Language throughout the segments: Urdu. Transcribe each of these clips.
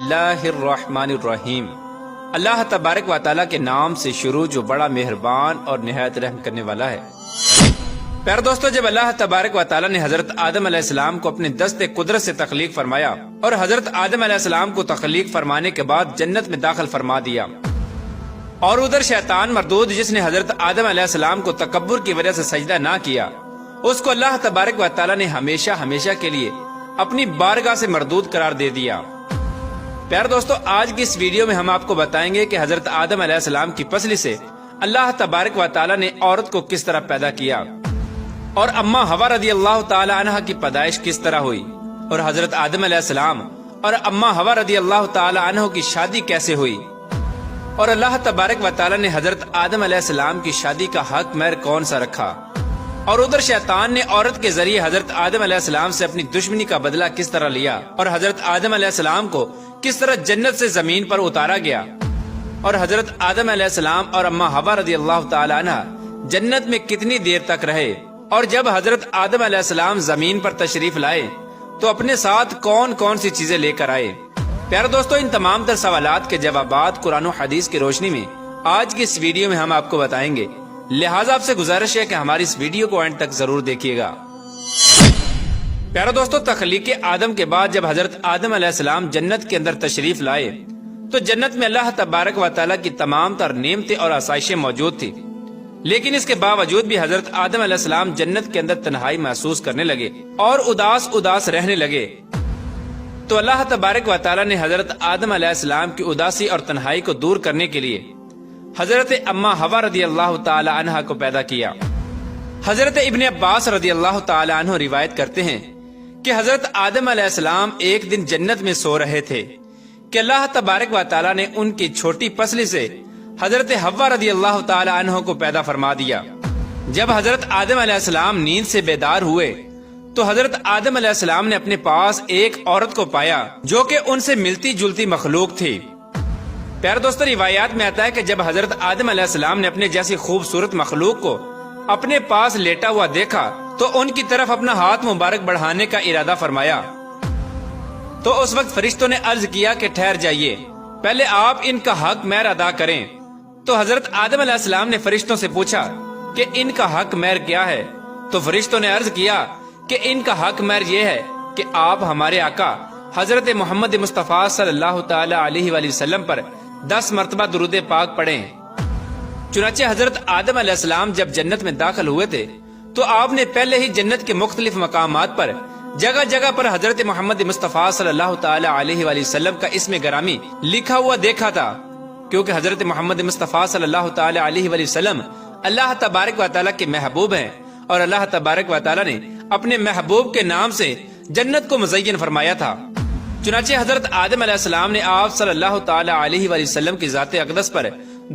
اللہ الرحمن الرحیم۔ اللہ تبارک و تعالیٰ کے نام سے شروع جو بڑا مہربان اور نہایت رحم کرنے والا ہے۔ پیارے دوستو، جب اللہ تبارک و تعالیٰ نے حضرت آدم علیہ السلام کو اپنے دست قدرت سے تخلیق فرمایا اور حضرت آدم علیہ السلام کو تخلیق فرمانے کے بعد جنت میں داخل فرما دیا، اور ادھر شیطان مردود جس نے حضرت آدم علیہ السلام کو تکبر کی وجہ سے سجدہ نہ کیا، اس کو اللہ تبارک و تعالیٰ نے ہمیشہ ہمیشہ کے لیے اپنی بارگاہ سے مردود قرار دے دیا۔ پیارے دوستو، آج کی اس ویڈیو میں ہم آپ کو بتائیں گے کہ حضرت آدم علیہ السلام کی پسلی سے اللہ تبارک و تعالیٰ نے عورت کو کس طرح پیدا کیا، اور اماں حوا رضی اللہ تعالی عنہ کی پیدائش کس طرح ہوئی، اور حضرت آدم علیہ السلام اور اماں حوا رضی اللہ تعالی عنہ کی شادی کیسے ہوئی، اور اللہ تبارک و تعالیٰ نے حضرت آدم علیہ السلام کی شادی کا حق مہر کون سا رکھا، اور ادھر شیطان نے عورت کے ذریعے حضرت آدم علیہ السلام سے اپنی دشمنی کا بدلہ کس طرح لیا، اور حضرت آدم علیہ السلام کو کس طرح جنت سے زمین پر اتارا گیا، اور حضرت آدم علیہ السلام اور اماں حوا رضی اللہ تعالی عنہ جنت میں کتنی دیر تک رہے، اور جب حضرت آدم علیہ السلام زمین پر تشریف لائے تو اپنے ساتھ کون کون سی چیزیں لے کر آئے۔ پیارے دوستو، ان تمام تر سوالات کے جوابات قرآن و حدیث کی روشنی میں آج کی اس ویڈیو میں ہم آپ کو بتائیں گے، لہٰذا آپ سے گزارش ہے کہ ہماری اس ویڈیو کو اینڈ تک ضرور دیکھیے گا۔ پیارے دوستو، تخلیق آدم کے بعد جب حضرت آدم علیہ السلام جنت کے اندر تشریف لائے تو جنت میں اللہ تبارک و تعالیٰ کی تمام تر نعمتیں اور آسائشیں موجود تھی، لیکن اس کے باوجود بھی حضرت آدم علیہ السلام جنت کے اندر تنہائی محسوس کرنے لگے اور اداس رہنے لگے۔ تو اللہ تبارک و تعالیٰ نے حضرت آدم علیہ السلام کی اداسی اور تنہائی کو دور کرنے کے لیے حضرت اماں حوا رضی اللہ تعالی عنہ کو پیدا کیا۔ حضرت ابن عباس رضی اللہ تعالی عنہ روایت کرتے ہیں کہ حضرت آدم علیہ السلام ایک دن جنت میں سو رہے تھے کہ اللہ تبارک و تعالیٰ نے ان کی چھوٹی پسلی سے حضرت حوا رضی اللہ تعالی عنہ کو پیدا فرما دیا۔ جب حضرت آدم علیہ السلام نیند سے بیدار ہوئے تو حضرت آدم علیہ السلام نے اپنے پاس ایک عورت کو پایا جو کہ ان سے ملتی جلتی مخلوق تھی۔ پیارے دوستو، روایات میں آتا ہے کہ جب حضرت آدم علیہ السلام نے اپنے جیسی خوبصورت مخلوق کو اپنے پاس لیٹا ہوا دیکھا تو ان کی طرف اپنا ہاتھ مبارک بڑھانے کا ارادہ فرمایا، تو اس وقت فرشتوں نے عرض کیا کہ ٹھہر جائیے، پہلے آپ ان کا حق مہر ادا کریں۔ تو حضرت آدم علیہ السلام نے فرشتوں سے پوچھا کہ ان کا حق مہر کیا ہے، تو فرشتوں نے عرض کیا کہ ان کا حق مہر یہ ہے کہ آپ ہمارے آقا حضرت محمد مصطفیٰ صلی اللہ تعالی علیہ وآلہ وسلم پر 10 مرتبہ درود پاک پڑھیں۔ چنانچہ حضرت آدم علیہ السلام جب جنت میں داخل ہوئے تھے تو آپ نے پہلے ہی جنت کے مختلف مقامات پر جگہ جگہ پر حضرت محمد مصطفیٰ صلی اللہ تعالی علیہ وآلہ وسلم کا اسم گرامی لکھا ہوا دیکھا تھا، کیونکہ حضرت محمد مصطفیٰ صلی اللہ تعالی علیہ وآلہ وسلم اللہ تبارک و تعالیٰ کے محبوب ہیں، اور اللہ تبارک و تعالیٰ نے اپنے محبوب کے نام سے جنت کو مزین فرمایا تھا۔ چنانچہ حضرت آدم علیہ السلام نے آپ صلی اللہ تعالی علیہ وآلہ وسلم کی ذات اقدس پر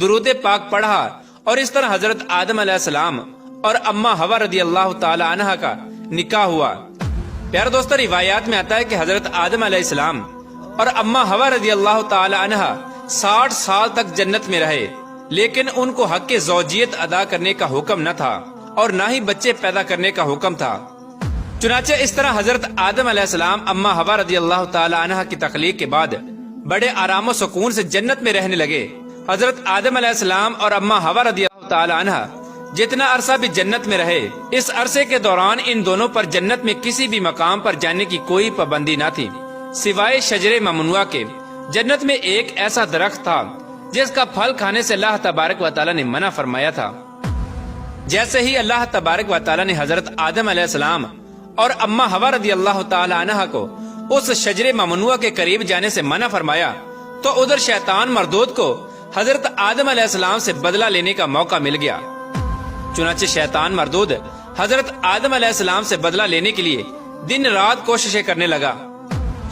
درود پاک پڑھا، اور اس طرح حضرت آدم علیہ السلام اور اماں حوا رضی اللہ تعالی عنہ کا نکاح ہوا۔ پیارے دوستو، روایات میں آتا ہے کہ حضرت آدم علیہ السلام اور اماں حوا رضی اللہ تعالی عنہ 60 سال تک جنت میں رہے، لیکن ان کو حق زوجیت ادا کرنے کا حکم نہ تھا اور نہ ہی بچے پیدا کرنے کا حکم تھا۔ چنانچہ اس طرح حضرت آدم علیہ السلام اماں حوا رضی اللہ تعالی عنہ کی تخلیق کے بعد بڑے آرام و سکون سے جنت میں رہنے لگے۔ حضرت آدم علیہ السلام اور اماں حوا رضی اللہ تعالی عنہ جتنا عرصہ بھی جنت میں رہے، اس عرصے کے دوران ان دونوں پر جنت میں کسی بھی مقام پر جانے کی کوئی پابندی نہ تھی سوائے شجر ممنوعہ کے۔ جنت میں ایک ایسا درخت تھا جس کا پھل کھانے سے اللہ تبارک و تعالیٰ نے منع فرمایا تھا۔ جیسے ہی اللہ تبارک و تعالیٰ نے حضرت آدم علیہ السلام اور اماں حوا رضی اللہ تعالی عنہ کو اس شجر ممنوعہ کے قریب جانے سے منع فرمایا تو ادھر شیطان مردود کو حضرت آدم علیہ السلام سے بدلہ لینے کا موقع مل گیا۔ چنانچہ شیطان مردود حضرت آدم علیہ السلام سے بدلہ لینے کے لیے دن رات کوششیں کرنے لگا۔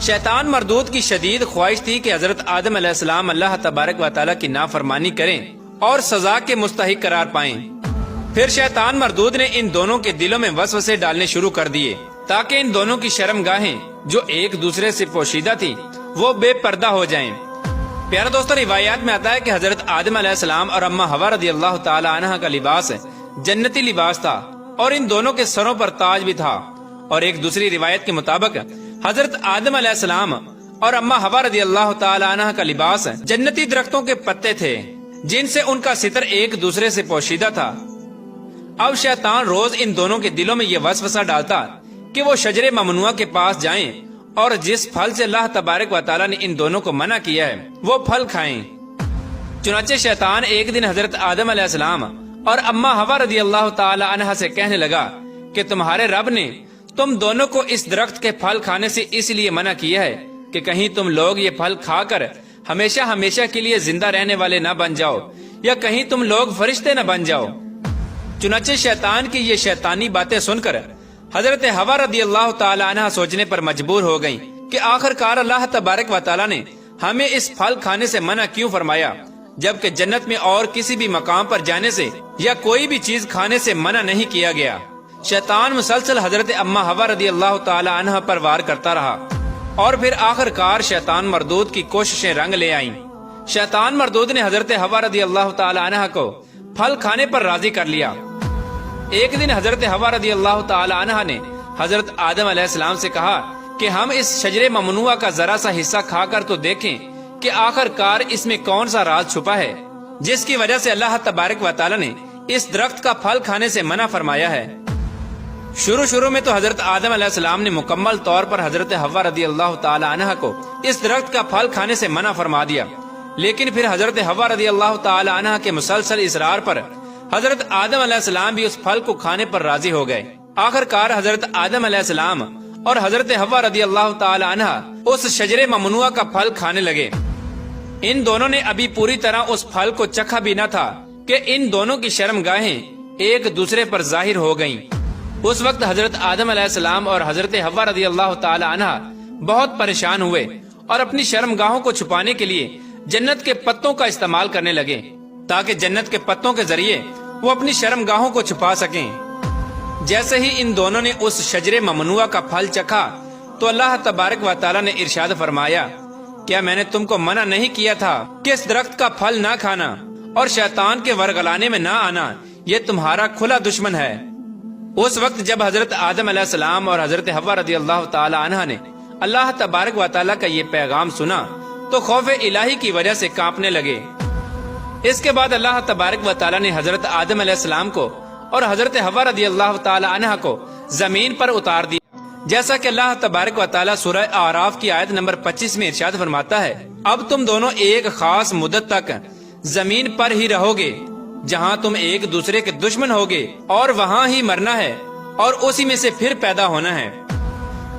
شیطان مردود کی شدید خواہش تھی کہ حضرت آدم علیہ السلام اللہ تبارک و تعالیٰ کی نافرمانی کریں اور سزا کے مستحق قرار پائیں۔ پھر شیطان مردود نے ان دونوں کے دلوں میں وسوسے ڈالنے شروع کر دیے تاکہ ان دونوں کی شرم گاہیں جو ایک دوسرے سے پوشیدہ تھی وہ بے پردہ ہو جائیں۔ پیارے دوستو، روایات میں آتا ہے کہ حضرت آدم علیہ السلام اور اماں حوا رضی اللہ تعالی عنہ کا لباس جنتی لباس تھا اور ان دونوں کے سروں پر تاج بھی تھا، اور ایک دوسری روایت کے مطابق حضرت آدم علیہ السلام اور اما ہوا رضی اللہ تعالی عنہ کا لباس جنتی درختوں کے پتے تھے جن سے ان کا ستر ایک دوسرے سے پوشیدہ تھا۔ اب شیطان روز ان دونوں کے دلوں میں یہ وسوسہ ڈالتا کہ وہ شجر ممنوعہ کے پاس جائیں اور جس پھل سے اللہ تبارک و تعالیٰ نے ان دونوں کو منع کیا ہے وہ پھل کھائیں۔ چنانچہ شیطان ایک دن حضرت آدم علیہ السلام اور اما ہوا رضی اللہ تعالی عنہ سے کہنے لگا کہ تمہارے رب نے تم دونوں کو اس درخت کے پھل کھانے سے اس لیے منع کیا ہے کہ کہیں تم لوگ یہ پھل کھا کر ہمیشہ ہمیشہ کے لیے زندہ رہنے والے نہ بن جاؤ یا کہیں تم لوگ فرشتے نہ بن جاؤ۔ چنانچہ شیطان کی یہ شیطانی باتیں سن کر حضرت حوا رضی اللہ تعالی عنہ سوچنے پر مجبور ہو گئیں کہ آخر کار اللہ تبارک و تعالیٰ نے ہمیں اس پھل کھانے سے منع کیوں فرمایا، جبکہ جنت میں اور کسی بھی مقام پر جانے سے یا کوئی بھی چیز کھانے سے منع نہیں کیا گیا۔ شیطان مسلسل حضرت اما حوا رضی اللہ تعالی عنہ پر وار کرتا رہا اور پھر آخر کار شیطان مردود کی کوششیں رنگ لے آئیں۔ شیطان مردود نے حضرت حوا رضی اللہ تعالی عنہ کو پھل کھانے پر راضی کر لیا۔ ایک دن حضرت حوا رضی اللہ تعالی عنہ نے حضرت آدم علیہ السلام سے کہا کہ ہم اس شجر ممنوعہ کا ذرا سا حصہ کھا کر تو دیکھیں کہ آخر کار اس میں کون سا راز چھپا ہے جس کی وجہ سے اللہ تبارک و تعالی نے اس درخت کا پھل کھانے سے منع فرمایا ہے۔ شروع میں تو حضرت آدم علیہ السلام نے مکمل طور پر حضرت حوا رضی اللہ تعالی عنہ کو اس درخت کا پھل کھانے سے منع فرما دیا، لیکن پھر حضرت حوا رضی اللہ تعالی عنہ کے مسلسل اصرار پر حضرت آدم علیہ السلام بھی اس پھل کو کھانے پر راضی ہو گئے۔ آخر کار حضرت آدم علیہ السلام اور حضرت حوا رضی اللہ تعالی عنہ اس شجر ممنوعہ کا پھل کھانے لگے۔ ان دونوں نے ابھی پوری طرح اس پھل کو چکھا بھی نہ تھا کہ ان دونوں کی شرم گاہیں ایک دوسرے پر ظاہر ہو گئیں۔ اس وقت حضرت آدم علیہ السلام اور حضرت حوا رضی اللہ تعالی عنہ بہت پریشان ہوئے اور اپنی شرم گاہوں کو چھپانے کے لیے جنت کے پتوں کا استعمال کرنے لگے تاکہ جنت کے پتوں کے ذریعے وہ اپنی شرم گاہوں کو چھپا سکیں۔ جیسے ہی ان دونوں نے اس شجر ممنوعہ کا پھل چکھا تو اللہ تبارک و تعالیٰ نے ارشاد فرمایا، کیا میں نے تم کو منع نہیں کیا تھا کہ اس درخت کا پھل نہ کھانا اور شیطان کے ورگلانے میں نہ آنا، یہ تمہارا کھلا دشمن ہے۔ اس وقت جب حضرت آدم علیہ السلام اور حضرت حوا رضی اللہ تعالی عنہ نے اللہ تبارک و تعالیٰ کا یہ پیغام سنا تو خوف الہی کی وجہ سے کانپنے لگے۔ اس کے بعد اللہ تبارک و تعالیٰ نے حضرت آدم علیہ السلام کو اور حضرت حوا رضی اللہ تعالی عنہ کو زمین پر اتار دیا، جیسا کہ اللہ تبارک و تعالیٰ سورہ اعراف کی آیت نمبر 25 میں ارشاد فرماتا ہے، اب تم دونوں ایک خاص مدت تک زمین پر ہی رہو گے جہاں تم ایک دوسرے کے دشمن ہوگے اور وہاں ہی مرنا ہے اور اسی میں سے پھر پیدا ہونا ہے۔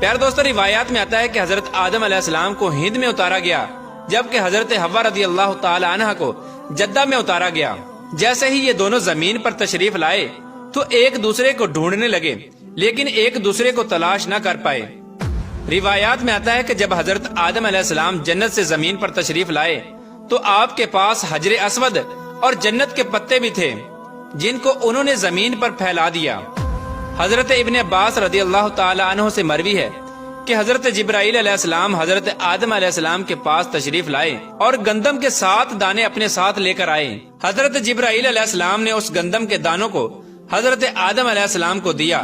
پیارے دوستو، روایات میں آتا ہے کہ حضرت آدم علیہ السلام کو ہند میں اتارا گیا جبکہ حضرت حوا رضی اللہ تعالی عنہ کو جدہ میں اتارا گیا۔ جیسے ہی یہ دونوں زمین پر تشریف لائے تو ایک دوسرے کو ڈھونڈنے لگے لیکن ایک دوسرے کو تلاش نہ کر پائے۔ روایات میں آتا ہے کہ جب حضرت آدم علیہ السلام جنت سے زمین پر تشریف لائے تو آپ کے پاس حجر اسود اور جنت کے پتے بھی تھے جن کو انہوں نے زمین پر پھیلا دیا۔ حضرت ابن عباس رضی اللہ تعالی عنہ سے مروی ہے کہ حضرت جبرائیل علیہ السلام حضرت آدم علیہ السلام کے پاس تشریف لائے اور گندم کے 7 دانے اپنے ساتھ لے کر آئے۔ حضرت جبرائیل علیہ السلام نے اس گندم کے دانوں کو حضرت آدم علیہ السلام کو دیا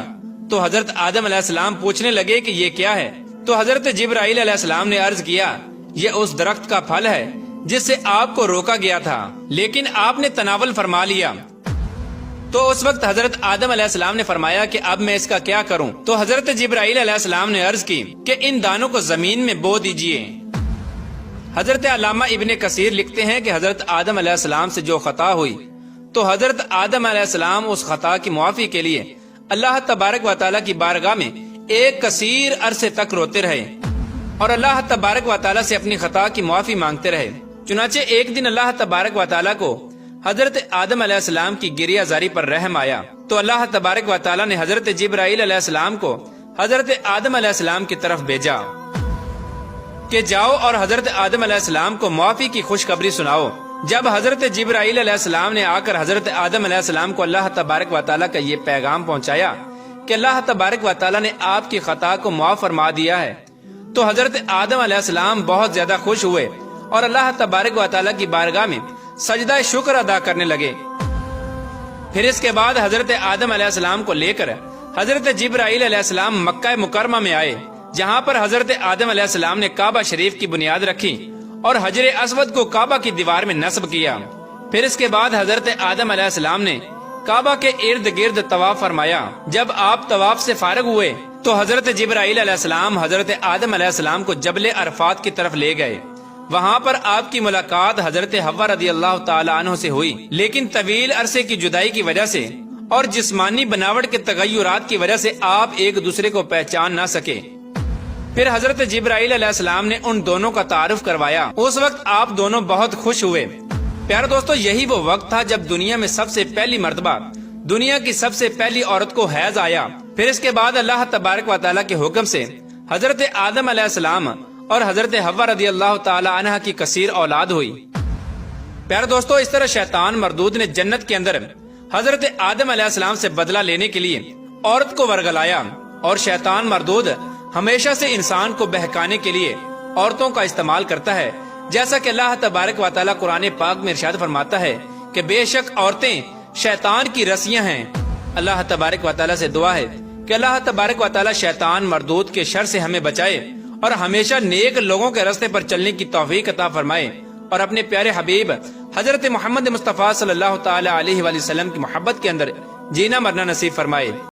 تو حضرت آدم علیہ السلام پوچھنے لگے کہ یہ کیا ہے، تو حضرت جبرائیل علیہ السلام نے عرض کیا، یہ اس درخت کا پھل ہے جس سے آپ کو روکا گیا تھا لیکن آپ نے تناول فرما لیا۔ تو اس وقت حضرت آدم علیہ السلام نے فرمایا کہ اب میں اس کا کیا کروں، تو حضرت جبرائیل علیہ السلام نے عرض کی کہ ان دانوں کو زمین میں بو دیجئے۔ حضرت علامہ ابن کثیر لکھتے ہیں کہ حضرت آدم علیہ السلام سے جو خطا ہوئی تو حضرت آدم علیہ السلام اس خطا کی معافی کے لیے اللہ تبارک و تعالیٰ کی بارگاہ میں ایک کثیر عرصے تک روتے رہے اور اللہ تبارک و تعالیٰ سے اپنی خطا کی معافی مانگتے رہے۔ چنانچہ ایک دن اللہ تبارک و تعالیٰ کو حضرت آدم علیہ السلام کی گریہ زاری پر رحم آیا تو اللہ تبارک و تعالیٰ نے حضرت جبرائیل علیہ السلام کو حضرت آدم علیہ السلام کی طرف بھیجا کہ جاؤ اور حضرت آدم علیہ السلام کو معافی کی خوشخبری سناؤ۔ جب حضرت جبرائیل علیہ السلام نے آ کر حضرت آدم علیہ السلام کو اللہ تبارک و تعالیٰ کا یہ پیغام پہنچایا کہ اللہ تبارک و تعالیٰ نے آپ کی خطا کو معاف فرما دیا ہے تو حضرت آدم علیہ السلام بہت زیادہ خوش ہوئے اور اللہ تبارک و تعالیٰ کی بارگاہ میں سجدہ شکر ادا کرنے لگے۔ پھر اس کے بعد حضرت آدم علیہ السلام کو لے کر حضرت جبرائیل علیہ السلام مکہ مکرمہ میں آئے جہاں پر حضرت آدم علیہ السلام نے کعبہ شریف کی بنیاد رکھی اور حجر اسود کو کعبہ کی دیوار میں نصب کیا۔ پھر اس کے بعد حضرت آدم علیہ السلام نے کعبہ کے ارد گرد طواف فرمایا۔ جب آپ طواف سے فارغ ہوئے تو حضرت جبرائیل علیہ السلام حضرت آدم علیہ السلام کو جبل عرفات کی طرف لے گئے۔ وہاں پر آپ کی ملاقات حضرت حوا رضی اللہ تعالی عنہ سے ہوئی، لیکن طویل عرصے کی جدائی کی وجہ سے اور جسمانی بناوٹ کے تغیرات کی وجہ سے آپ ایک دوسرے کو پہچان نہ سکے۔ پھر حضرت جبرائیل علیہ السلام نے ان دونوں کا تعارف کروایا۔ اس وقت آپ دونوں بہت خوش ہوئے۔ پیارے دوستو، یہی وہ وقت تھا جب دنیا میں سب سے پہلی مرتبہ دنیا کی سب سے پہلی عورت کو حیض آیا۔ پھر اس کے بعد اللہ تبارک و تعالیٰ کے حکم سے حضرت آدم علیہ السلام اور حضرت حوا رضی اللہ تعالی عنہ کی کثیر اولاد ہوئی۔ پیارے دوستو، اس طرح شیطان مردود نے جنت کے اندر حضرت آدم علیہ السلام سے بدلہ لینے کے لیے عورت کو ورگلایا، اور شیطان مردود ہمیشہ سے انسان کو بہکانے کے لیے عورتوں کا استعمال کرتا ہے، جیسا کہ اللہ تبارک و تعالیٰ قرآن پاک میں ارشاد فرماتا ہے کہ بے شک عورتیں شیطان کی رسیاں ہیں۔ اللہ تبارک و تعالیٰ سے دعا ہے کہ اللہ تبارک و تعالیٰ شیطان مردود کے شر سے ہمیں بچائے اور ہمیشہ نیک لوگوں کے راستے پر چلنے کی توفیق عطا فرمائے، اور اپنے پیارے حبیب حضرت محمد مصطفیٰ صلی اللہ تعالی علیہ وآلہ وسلم کی محبت کے اندر جینا مرنا نصیب فرمائے۔